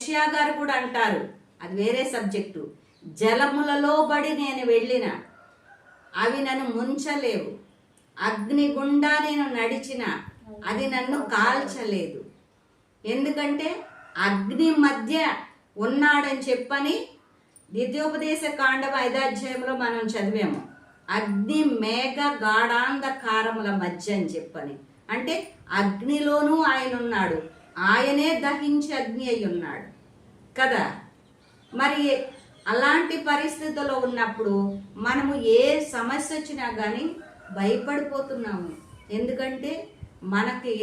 యెషయా గారు కూడా అంటారు, అది వేరే సబ్జెక్టు, జలములలో బడి నేను వెళ్ళిన అవి నన్ను ముంచలేవు, అగ్ని గుండా నేను నడిచిన అది నన్ను కాల్చలేదు. ఎందుకంటే అగ్ని మధ్య ఉన్నాడని చెప్పని ద్వితీయోపదేశ కాండం 5వ అధ్యాయంలో మనం చదివాము. అగ్ని మేఘ గాఢాంధకారముల మధ్య అని చెప్పని, అంటే అగ్నిలోనూ ఆయన ఉన్నాడు, ఆయనే దహించి అగ్ని అయి ఉన్నాడు కదా. మరి అలాంటి పరిస్థితుల్లో ఉన్నప్పుడు మనము ఏ సమస్య వచ్చినా కానీ భయపడిపోతున్నాము. ఎందుకంటే మనకి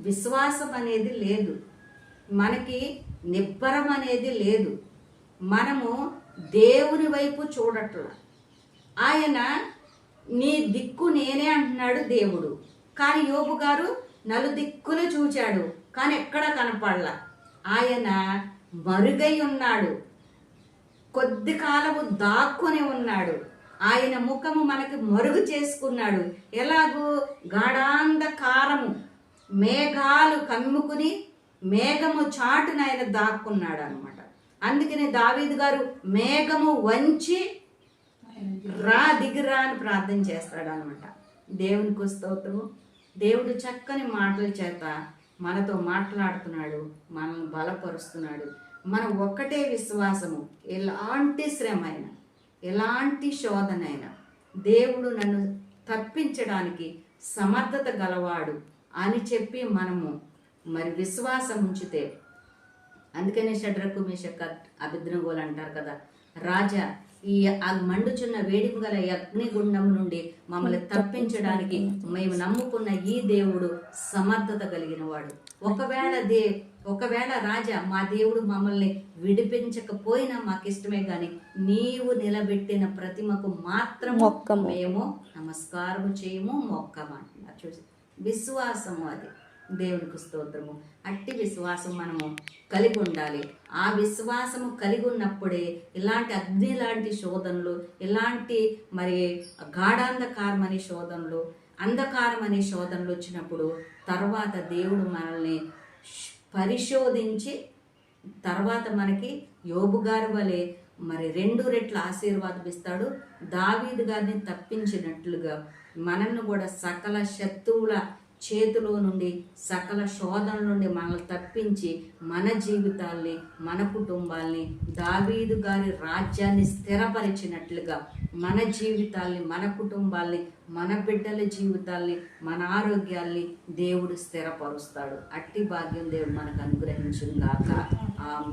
విశ్వాసం అనేది లేదు, మనకి నిబ్బరం అనేది లేదు, మనము దేవుని వైపు చూడట్లా. ఆయన నీ దిక్కు నేనే అంటున్నాడు దేవుడు, కానీ యోబు గారు నలుదిక్కులు చూచాడు కానీ ఎక్కడ కనపడలా. ఆయన మరుగై ఉన్నాడు, కొద్ది కాలము దాక్కుని ఉన్నాడు, ఆయన ముఖము మనకి మరుగు చేసుకున్నాడు. ఎలాగూ గాఢాంధకారము మేఘాలు కమ్ముకుని మేఘము చాటున ఆయన దాక్కున్నాడు అనమాట. అందుకని దావీదు గారు మేఘము వంచి దిగిరా అని ప్రార్థన చేస్తాడు అనమాట. దేవునికి స్తోత్రము. దేవుడు చక్కని మాటల చేత మనతో మాట్లాడుతున్నాడు, మనల్ని బలపరుస్తున్నాడు. మనం ఒక్కటే విశ్వాసము, ఎలాంటి శ్రమ అయినా ఎలాంటి శోధనైనా దేవుడు నన్ను తప్పించడానికి సమర్థత గలవాడు అని చెప్పి మనము మరి విశ్వాసం ఉంచితే, అందుకనే షడ్రకు మేషక అబేద్నెగోలు అంటారు కదా, రాజా ఈ మండుచున్న వేడిమి గల అగ్నిగుండం నుండి మమ్మల్ని తప్పించడానికి మేము నమ్ముకున్న ఈ దేవుడు సమర్థత కలిగిన వాడు. ఒకవేళ రాజా మా దేవుడు మమ్మల్ని విడిపించకపోయినా మాకు ఇష్టమే, కానీ నీవు నిలబెట్టిన ప్రతిమకు మాత్రం మేము నమస్కారం చేయము, మొక్కమంటున్నారు. చూసి విశ్వాసము, అది దేవునికి స్తోత్రము. అట్టి విశ్వాసం మనము కలిగి ఉండాలి. ఆ విశ్వాసము కలిగి ఉన్నప్పుడే ఇలాంటి అగ్ని లాంటి శోధనలు, ఇలాంటి మరి గాఢాంధకారం అనే శోధనలు, అంధకారం అనే శోధనలు వచ్చినప్పుడు తర్వాత దేవుడు మనల్ని పరిశోధించి తర్వాత మనకి యోబు గారి వలె మరి 2 రెట్ల ఆశీర్వాదం ఇస్తాడు. దావీదు గారిని తప్పించినట్లుగా మనల్ని కూడా సకల శత్రువుల చేతిలో నుండి, సకల శోధనల నుండి మనల్ని తప్పించి మన జీవితాల్ని, మన కుటుంబాల్ని, దావీదు గారి రాజ్యాన్ని స్థిరపరిచినట్లుగా మన జీవితాల్ని, మన కుటుంబాల్ని, మన బిడ్డల జీవితాల్ని, మన ఆరోగ్యాల్ని దేవుడు స్థిరపరుస్తాడు. అట్టి భాగ్యం దేవుడు మనకు అనుగ్రహించుగాక. ఆమేన్.